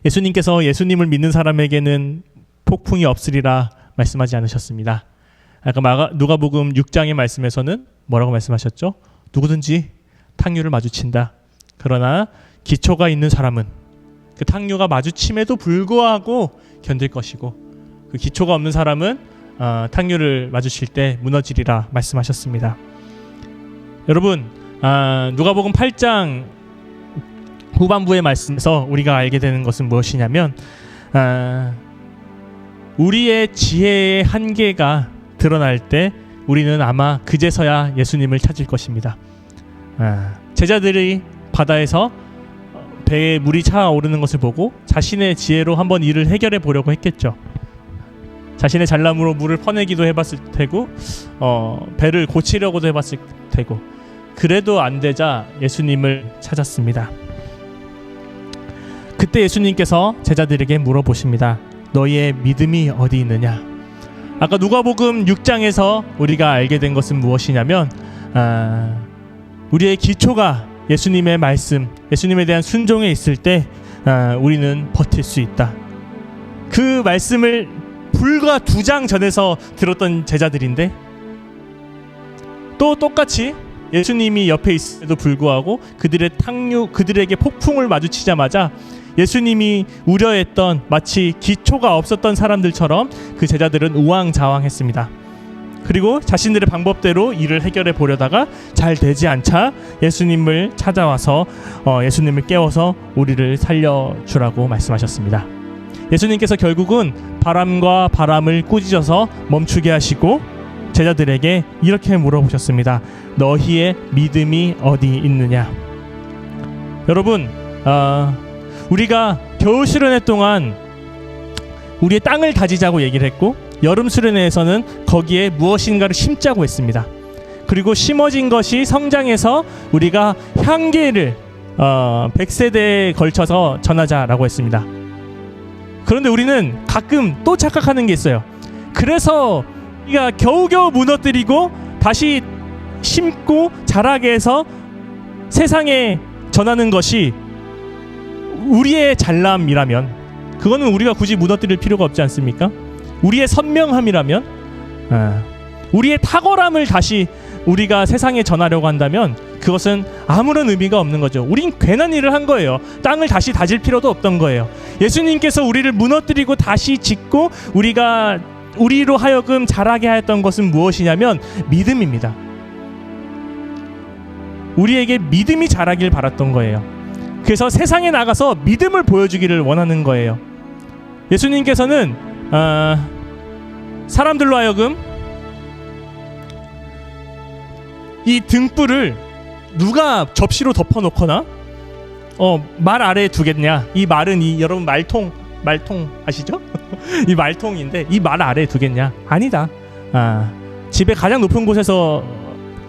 예수님께서 예수님을 믿는 사람에게는 폭풍이 없으리라 말씀하지 않으셨습니다. 아까 누가복음 6장의 말씀에서는 뭐라고 말씀하셨죠? 누구든지 탕류를 마주친다. 그러나 기초가 있는 사람은 그 탕류가 마주침에도 불구하고 견딜 것이고, 그 기초가 없는 사람은 탕류를 마주칠 때 무너지리라 말씀하셨습니다. 여러분, 누가복음 8장 후반부의 말씀에서 우리가 알게 되는 것은 무엇이냐면, 우리의 지혜의 한계가 드러날 때 우리는 아마 그제서야 예수님을 찾을 것입니다. 제자들이 바다에서 배에 물이 차오르는 것을 보고 자신의 지혜로 한번 일을 해결해 보려고 했겠죠. 자신의 잘남으로 물을 퍼내기도 해봤을 테고, 배를 고치려고도 해봤을 테고, 그래도 안 되자 예수님을 찾았습니다. 그때 예수님께서 제자들에게 물어보십니다. 너희의 믿음이 어디 있느냐? 아까 누가복음 6장에서 우리가 알게 된 것은 무엇이냐면, 우리의 기초가 예수님의 말씀, 예수님에 대한 순종에 있을 때 우리는 버틸 수 있다. 그 말씀을 불과 2장 전에서 들었던 제자들인데, 또 똑같이 예수님이 옆에 있음에도 불구하고 그들에게 폭풍을 마주치자마자 예수님이 우려했던 마치 기초가 없었던 사람들처럼 그 제자들은 우왕좌왕했습니다. 그리고 자신들의 방법대로 일을 해결해 보려다가 잘 되지 않자 예수님을 찾아와서 예수님을 깨워서 우리를 살려주라고 말씀하셨습니다. 예수님께서 결국은 바람과 바람을 꾸짖어서 멈추게 하시고 제자들에게 이렇게 물어보셨습니다. 너희의 믿음이 어디 있느냐? 여러분, 우리가 겨울 수련회 동안 우리의 땅을 다지자고 얘기를 했고, 여름 수련회에서는 거기에 무엇인가를 심자고 했습니다. 그리고 심어진 것이 성장해서 우리가 향기를 100세대에 걸쳐서 전하자라고 했습니다. 그런데 우리는 가끔 또 착각하는 게 있어요. 그래서 우리가 겨우겨우 무너뜨리고 다시 심고 자라게 해서 세상에 전하는 것이 우리의 잘남이라면, 그거는 우리가 굳이 무너뜨릴 필요가 없지 않습니까? 우리의 선명함이라면, 우리의 탁월함을 다시 우리가 세상에 전하려고 한다면 그것은 아무런 의미가 없는 거죠. 우린 괜한 일을 한 거예요. 땅을 다시 다질 필요도 없던 거예요. 예수님께서 우리를 무너뜨리고 다시 짓고 우리로 하여금 자라게 하였던 것은 무엇이냐면 믿음입니다. 우리에게 믿음이 자라길 바랐던 거예요. 그래서 세상에 나가서 믿음을 보여주기를 원하는 거예요. 예수님께서는 사람들로 하여금 이 등불을 누가 접시로 덮어놓거나 말 아래에 두겠냐? 이 말은 여러분 말통 아시죠? 이 말통인데 이 말 아래에 두겠냐? 아니다. 집에 가장 높은 곳에서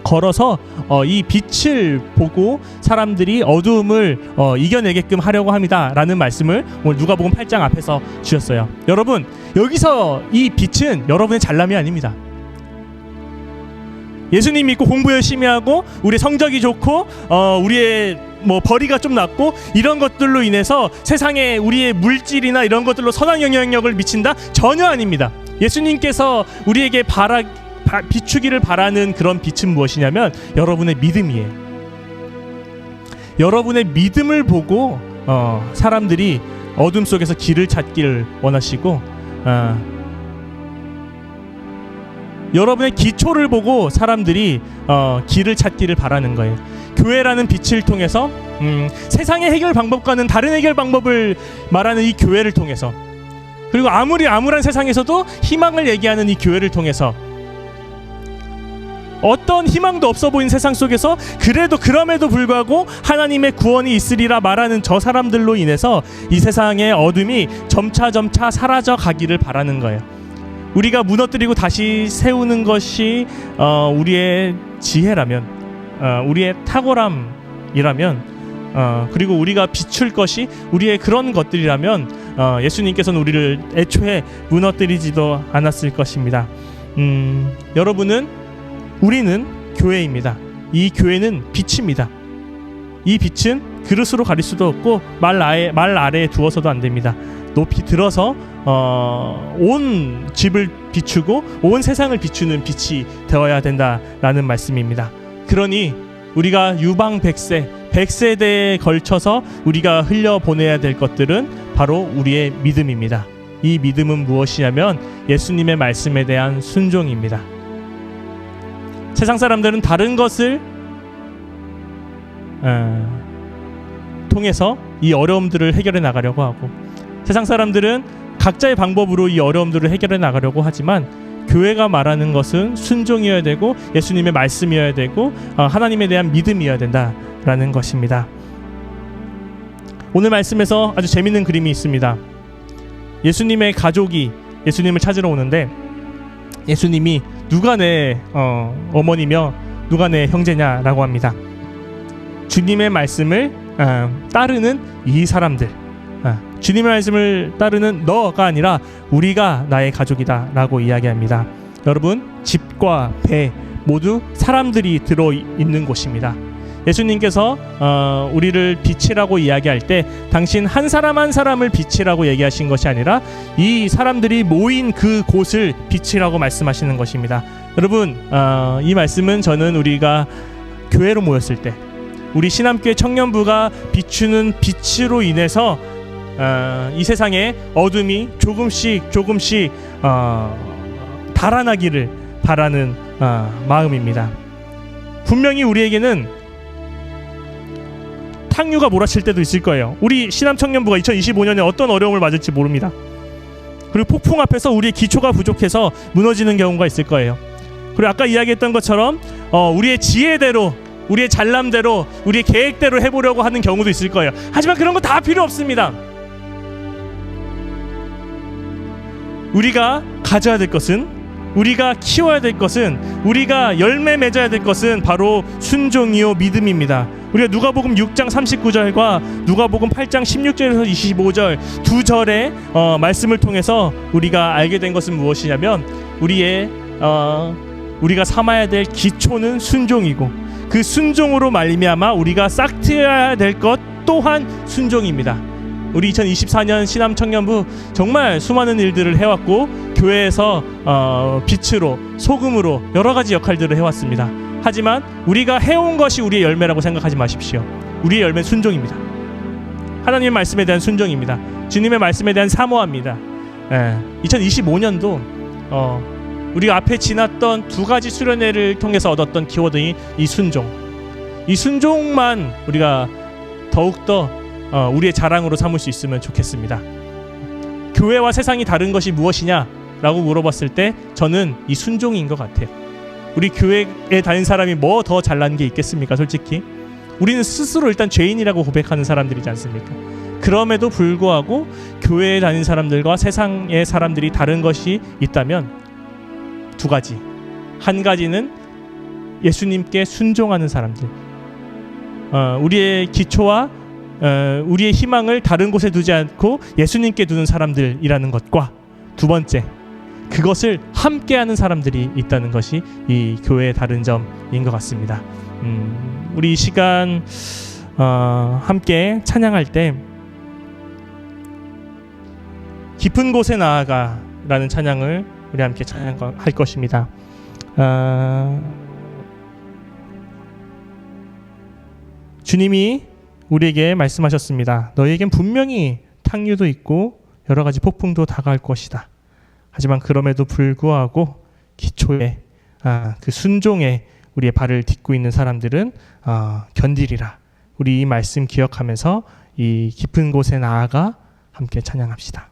걸어서 이 빛을 보고 사람들이 어두움을 이겨내게끔 하려고 합니다 라는 말씀을 오늘 누가복음 8장 앞에서 주셨어요. 여러분, 여기서 이 빛은 여러분의 잘남이 아닙니다. 예수님 믿고 공부 열심히 하고 우리 성적이 좋고 우리의 벌이가 좀 낮고 이런 것들로 인해서 세상에 우리의 물질이나 이런 것들로 선한 영향력을 미친다? 전혀 아닙니다. 예수님께서 우리에게 비추기를 바라는 그런 빛은 무엇이냐면 여러분의 믿음이에요. 여러분의 믿음을 보고 사람들이 어둠 속에서 길을 찾기를 원하시고, 여러분의 기초를 보고 사람들이 길을 찾기를 바라는 거예요. 교회라는 빛을 통해서 세상의 해결 방법과는 다른 해결 방법을 말하는 이 교회를 통해서, 그리고 아무리 암울한 세상에서도 희망을 얘기하는 이 교회를 통해서, 어떤 희망도 없어 보이는 세상 속에서 그럼에도 불구하고 하나님의 구원이 있으리라 말하는 저 사람들로 인해서 이 세상의 어둠이 점차 사라져 가기를 바라는 거예요. 우리가 무너뜨리고 다시 세우는 것이 우리의 지혜라면, 우리의 탁월함이라면, 그리고 우리가 비출 것이 우리의 그런 것들이라면 예수님께서는 우리를 애초에 무너뜨리지도 않았을 것입니다. 우리는 교회입니다. 이 교회는 빛입니다. 이 빛은 그릇으로 가릴 수도 없고 말 아래에 두어서도 안 됩니다. 높이 들어서 온 집을 비추고 온 세상을 비추는 빛이 되어야 된다라는 말씀입니다. 그러니 우리가 유방 100세대에 걸쳐서 우리가 흘려보내야 될 것들은 바로 우리의 믿음입니다. 이 믿음은 무엇이냐면 예수님의 말씀에 대한 순종입니다. 세상 사람들은 다른 것을 통해서 이 어려움들을 해결해 나가려고 하고, 세상 사람들은 각자의 방법으로 이 어려움들을 해결해 나가려고 하지만, 교회가 말하는 것은 순종이어야 되고 예수님의 말씀이어야 되고 하나님에 대한 믿음이어야 된다라는 것입니다. 오늘 말씀에서 아주 재밌는 그림이 있습니다. 예수님의 가족이 예수님을 찾으러 오는데, 예수님이 누가 내 어머니며 누가 내 형제냐라고 합니다. 주님의 말씀을 따르는 이 사람들, 주님의 말씀을 따르는 너가 아니라 우리가 나의 가족이다 라고 이야기합니다. 여러분, 집과 배 모두 사람들이 들어있는 곳입니다. 예수님께서 우리를 빛이라고 이야기할 때 당신 한 사람 한 사람을 빛이라고 얘기하신 것이 아니라 이 사람들이 모인 그 곳을 빛이라고 말씀하시는 것입니다. 여러분, 이 말씀은 저는 우리가 교회로 모였을 때 우리 신암교회 청년부가 비추는 빛으로 인해서 이 세상에 어둠이 조금씩 달아나기를 바라는 마음입니다. 분명히 우리에게는 탕류가 몰아칠 때도 있을 거예요. 우리 신암청년부가 2025년에 어떤 어려움을 맞을지 모릅니다. 그리고 폭풍 앞에서 우리의 기초가 부족해서 무너지는 경우가 있을 거예요. 그리고 아까 이야기했던 것처럼 우리의 지혜대로, 우리의 잘남대로, 우리의 계획대로 해보려고 하는 경우도 있을 거예요. 하지만 그런 거 다 필요 없습니다. 우리가 가져야 될 것은, 우리가 키워야 될 것은, 우리가 열매 맺어야 될 것은 바로 순종이요 믿음입니다. 우리가 누가복음 6장 39절과 누가복음 8장 16절에서 25절 두 절의 말씀을 통해서 우리가 알게 된 것은 무엇이냐면, 우리가 삼아야 될 기초는 순종이고, 그 순종으로 말미암아 우리가 싹트려야 될 것 또한 순종입니다. 우리 2024년 신암청년부 정말 수많은 일들을 해왔고, 교회에서 빛으로, 소금으로 여러 가지 역할들을 해왔습니다. 하지만 우리가 해온 것이 우리의 열매라고 생각하지 마십시오. 우리의 열매는 순종입니다. 하나님의 말씀에 대한 순종입니다. 주님의 말씀에 대한 사모합니다. 2025년도 우리가 앞에 지났던 두 가지 수련회를 통해서 얻었던 키워드인 이 순종, 이 순종만 우리가 더욱더 우리의 자랑으로 삼을 수 있으면 좋겠습니다. 교회와 세상이 다른 것이 무엇이냐라고 물어봤을 때 저는 이 순종인 것 같아요. 우리 교회에 다닌 사람이 뭐 더 잘난 게 있겠습니까? 솔직히 우리는 스스로 일단 죄인이라고 고백하는 사람들이지 않습니까? 그럼에도 불구하고 교회에 다닌 사람들과 세상의 사람들이 다른 것이 있다면 두 가지. 한 가지는 예수님께 순종하는 사람들, 우리의 기초와 우리의 희망을 다른 곳에 두지 않고 예수님께 두는 사람들이라는 것과, 두 번째, 그것을 함께하는 사람들이 있다는 것이 이 교회의 다른 점인 것 같습니다. 우리 이 시간 함께 찬양할 때 깊은 곳에 나아가라는 찬양을 우리 함께 찬양할 것입니다. 주님이 우리에게 말씀하셨습니다. 너희에겐 분명히 탕류도 있고 여러 가지 폭풍도 다가올 것이다. 하지만 그럼에도 불구하고 기초에 그 순종에 우리의 발을 딛고 있는 사람들은 견디리라. 우리 이 말씀 기억하면서 이 깊은 곳에 나아가 함께 찬양합시다.